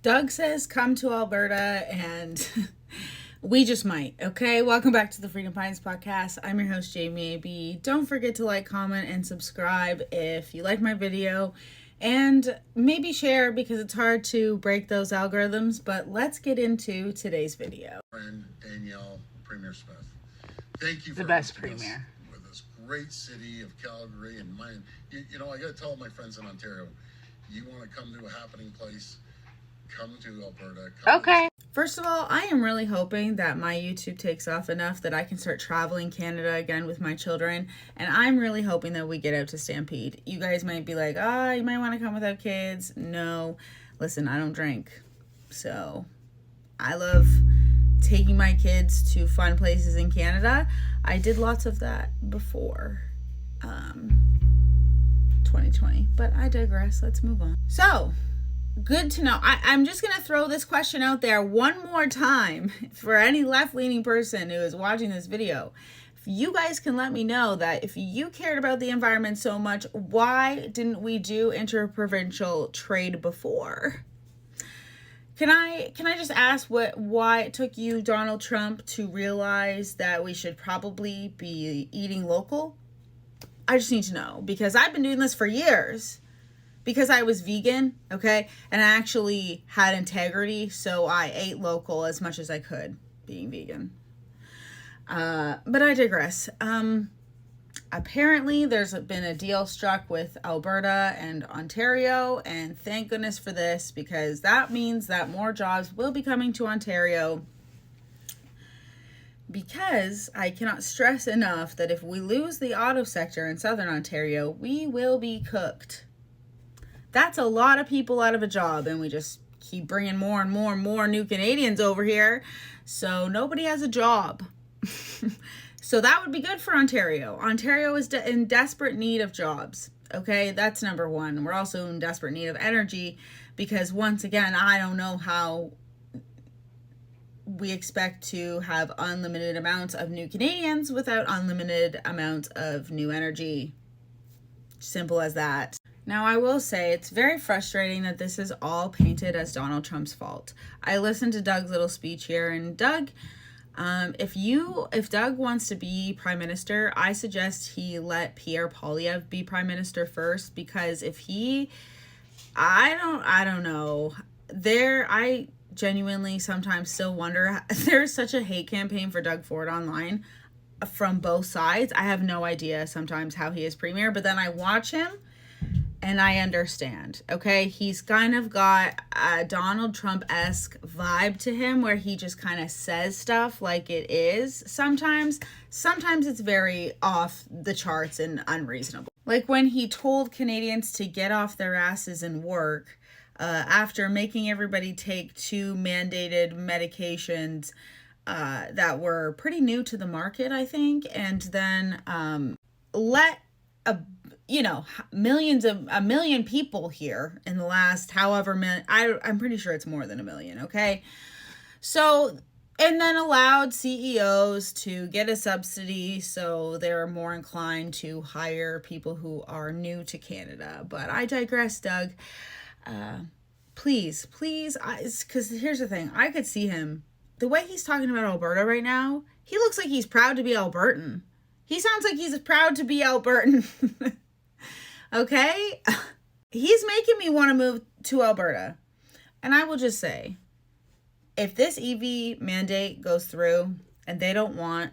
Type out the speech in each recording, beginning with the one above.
Doug says come to Alberta, and we just might. Okay, welcome back to the Freedom Pines podcast. I'm your host, Jamie AB. Don't forget to like, comment, and subscribe if you like my video, and maybe share because it's hard to break those algorithms. But let's get into today's video. Friend Danielle, Premier Smith, thank you for the best premier with this great city of Calgary. And you know, I got to tell my friends in Ontario, you want to come to a happening place, come to Alberta. Okay. First of all, I am really hoping that my YouTube takes off enough that I can start traveling Canada again with my children. And I'm really hoping that we get out to Stampede. You guys might be like, you might want to come without kids. No, listen, I don't drink. So I love taking my kids to fun places in Canada. I did lots of that before 2020, but I digress. Let's move on. So, good to know. I'm just going to throw this question out there one more time for any left-leaning person who is watching this video. If you guys can let me know that if you cared about the environment so much, why didn't we do interprovincial trade before? Can I just ask why it took you, Donald Trump, to realize that we should probably be eating local? I just need to know, because I've been doing this for years. Because I was vegan, okay, and I actually had integrity, so I ate local as much as I could, being vegan. But I digress. Apparently, there's been a deal struck with Alberta and Ontario, and thank goodness for this, because that means that more jobs will be coming to Ontario. Because I cannot stress enough that if we lose the auto sector in Southern Ontario, we will be cooked. That's a lot of people out of a job, and we just keep bringing more and more and more new Canadians over here, so nobody has a job. So that would be good for Ontario. Ontario is in desperate need of jobs, okay? That's number one. We're also in desperate need of energy because, once again, I don't know how we expect to have unlimited amounts of new Canadians without unlimited amounts of new energy. Simple as that. Now, I will say it's very frustrating that this is all painted as Donald Trump's fault. I listened to Doug's little speech here, and Doug, if Doug wants to be prime minister, I suggest he let Pierre Poilievre be prime minister first, because if he, I don't know. I genuinely sometimes still wonder, there's such a hate campaign for Doug Ford online from both sides. I have no idea sometimes how he is premier, but then I watch him and I understand, okay? He's kind of got a Donald Trump-esque vibe to him where he just kind of says stuff like it is. Sometimes it's very off the charts and unreasonable. Like when he told Canadians to get off their asses and work after making everybody take 2 mandated medications that were pretty new to the market, I think, and then let a million people here in the last however many, I'm pretty sure it's more than 1 million, okay? So, and then allowed CEOs to get a subsidy so they're more inclined to hire people who are new to Canada. But I digress, Doug. Please, because here's the thing. I could see him, the way he's talking about Alberta right now, he looks like he's proud to be Albertan. He sounds like he's proud to be Albertan. Okay? He's making me want to move to Alberta. And I will just say, if this EV mandate goes through and they don't want,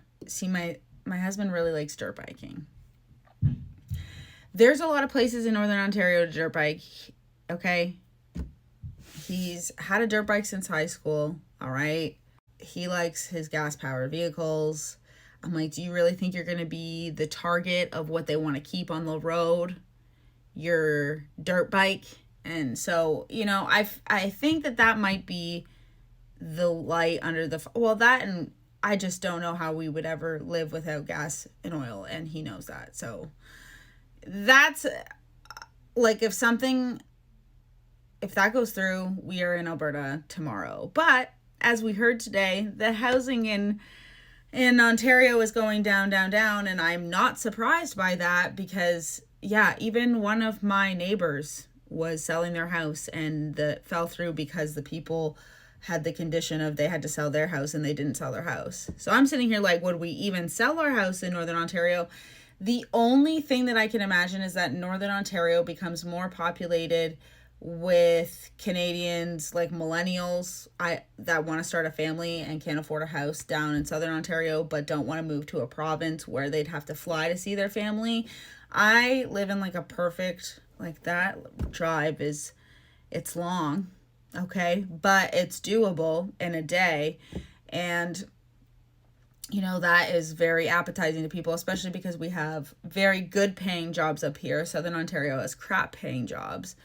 my husband really likes dirt biking. There's a lot of places in Northern Ontario to dirt bike, okay? He's had a dirt bike since high school, all right? He likes his gas-powered vehicles. I'm like, do you really think you're going to be the target of what they want to keep on the road? Your dirt bike? And so, I think that might be the light under the... Well, that, and I just don't know how we would ever live without gas and oil, and he knows that. So that's, like, if that goes through, we are in Alberta tomorrow. But as we heard today, the housing in Ontario is going down, and I'm not surprised by that because yeah, even one of my neighbors was selling their house and that fell through because the people had the condition of they had to sell their house and they didn't sell their house. So I'm sitting here like, would we even sell our house in Northern Ontario? The only thing that I can imagine is that Northern Ontario becomes more populated with Canadians, like millennials, that want to start a family and can't afford a house down in Southern Ontario, but don't want to move to a province where they'd have to fly to see their family. I live in like a perfect, like that drive it's long, okay, but it's doable in a day. And that is very appetizing to people, especially because we have very good paying jobs up here. Southern Ontario has crap paying jobs.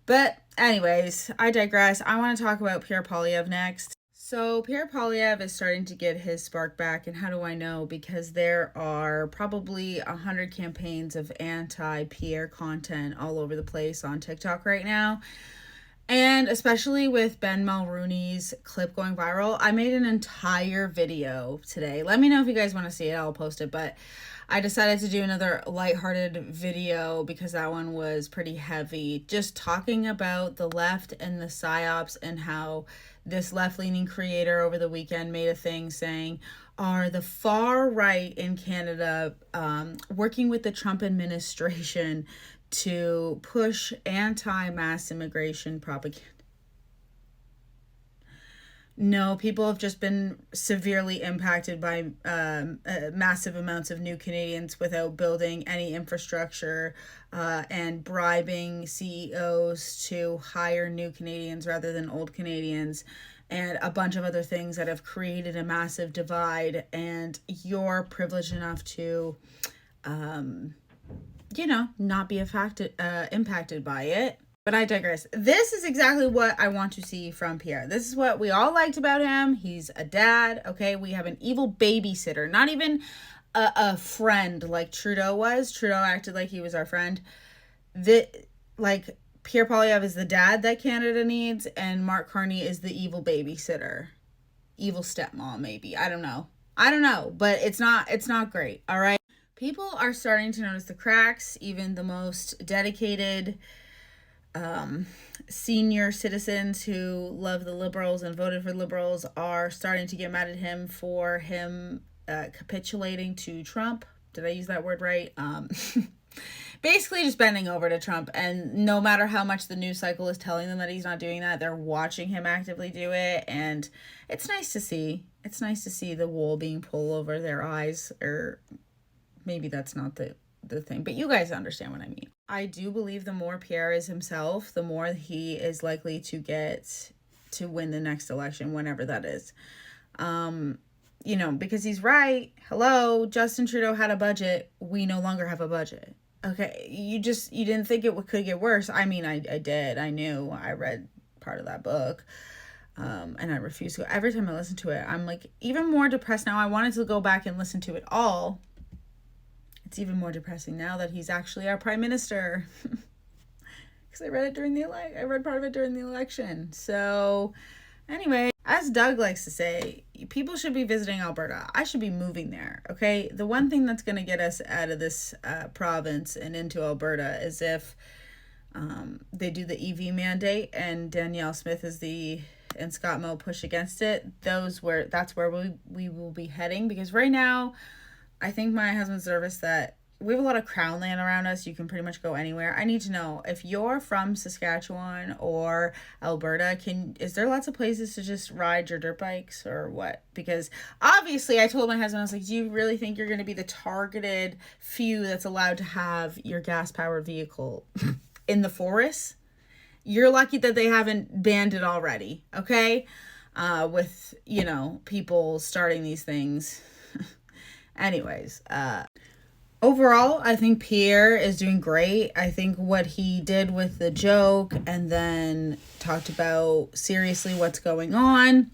But anyways, I digress. I want to talk about Pierre Poilievre next. So Pierre Poilievre is starting to get his spark back. And how do I know? Because there are probably 100 campaigns of anti-Pierre content all over the place on TikTok right now. And especially with Ben Mulrooney's clip going viral, I made an entire video today. Let me know if you guys want to see it. I'll post it. But I decided to do another lighthearted video because that one was pretty heavy. Just talking about the left and the psyops and how this left-leaning creator over the weekend made a thing saying, are the far right in Canada working with the Trump administration to push anti-mass immigration propaganda? No, people have just been severely impacted by massive amounts of new Canadians without building any infrastructure and bribing CEOs to hire new Canadians rather than old Canadians, and a bunch of other things that have created a massive divide. And you're privileged enough to not be impacted by it. But I digress. This is exactly what I want to see from Pierre. This is what we all liked about him. He's a dad, okay? We have an evil babysitter, not even a friend like Trudeau was. Trudeau acted like he was our friend. Pierre Poilievre is the dad that Canada needs, and MarkCarney is the evil babysitter. Evil stepmom, maybe. I don't know, but it's not great, all right? People are starting to notice the cracks. Even the most dedicated senior citizens who love the Liberals and voted for Liberals are starting to get mad at him for him capitulating to Trump. Did I use that word right? Basically just bending over to Trump, and no matter how much the news cycle is telling them that he's not doing that, they're watching him actively do it, and it's nice to see. It's nice to see the wool being pulled over their eyes, or maybe that's not the thing, but you guys understand what I mean. I do believe the more Pierre is himself, the more he is likely to get to win the next election, whenever that is. Because he's right. Hello, Justin Trudeau had a budget. We no longer have a budget. Okay, you didn't think it could get worse. I mean, I did. I knew. I read part of that book. And I refuse to. Every time I listen to it, I'm like even more depressed now. I wanted to go back and listen to it all. It's even more depressing now that he's actually our prime minister. Because I read part of it during the election. So anyway, as Doug likes to say, people should be visiting Alberta. I should be moving there, okay? The one thing that's going to get us out of this province and into Alberta is if they do the EV mandate and Danielle Smith and Scott Moe push against it. That's where we will be heading, because right now I think my husband's nervous that we have a lot of crown land around us. You can pretty much go anywhere. I need to know, if you're from Saskatchewan or Alberta, is there lots of places to just ride your dirt bikes or what? Because obviously I told my husband, I was like, do you really think you're going to be the targeted few that's allowed to have your gas powered vehicle in the forest? You're lucky that they haven't banned it already. Okay. With, people starting these things. Anyways, overall, I think Pierre is doing great. I think what he did with the joke and then talked about seriously what's going on.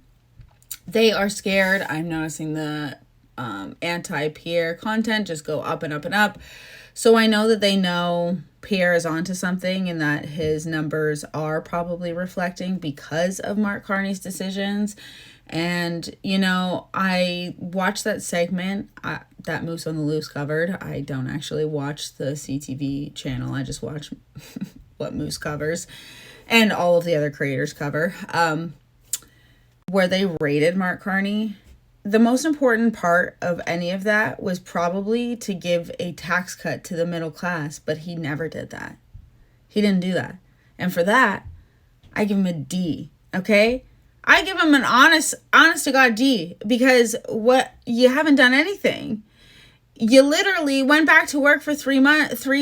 They are scared. I'm noticing the anti-Pierre content just go up and up and up. So I know that they know Pierre is onto something and that his numbers are probably reflecting because of MarkCarney's decisions. And, I watched that segment. that Moose on the Loose covered. I don't actually watch the CTV channel. I just watch what Moose covers and all of the other creators cover. Where they rated MarkCarney. The most important part of any of that was probably to give a tax cut to the middle class, but he never did that. He didn't do that. And for that, I give him a D, okay? I give him an honest to God D, because you haven't done anything. You literally went back to work for 3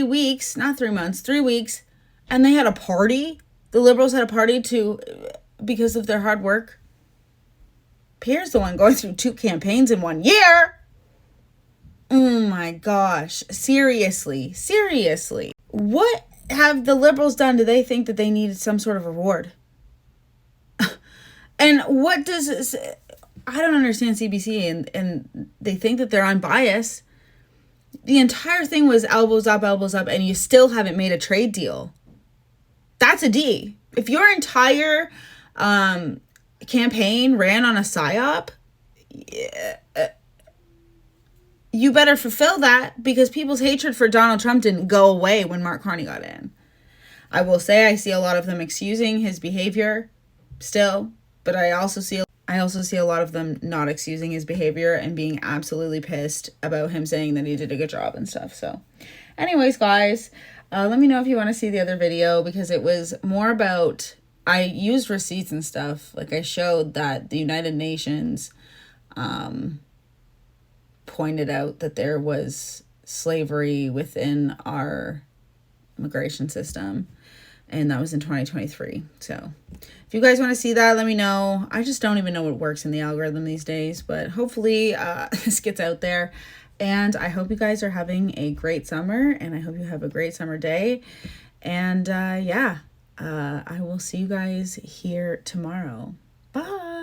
weeks, not 3 months, 3 weeks, and they had a party. The Liberals had a party because of their hard work. Pierre's the one going through 2 campaigns in 1 year. Oh my gosh. Seriously. What have the Liberals done? Do they think that they needed some sort of reward? And what does... I don't understand CBC, and they think that they're unbiased. The entire thing was elbows up, and you still haven't made a trade deal. That's a D. If your entire... campaign ran on a psyop, you better fulfill that, because people's hatred for Donald Trump didn't go away when MarkCarney got in. I will say I see a lot of them excusing his behavior still, but I also see a lot of them not excusing his behavior and being absolutely pissed about him saying that he did a good job and stuff. So anyways, guys, let me know if you want to see the other video, because it was more about... I used receipts and stuff. Like, I showed that the United Nations pointed out that there was slavery within our immigration system, and that was in 2023. So if you guys want to see that, let me know. I just don't even know what works in the algorithm these days, but hopefully this gets out there. And I hope you guys are having a great summer, and I hope you have a great summer day. And yeah. I will see you guys here tomorrow.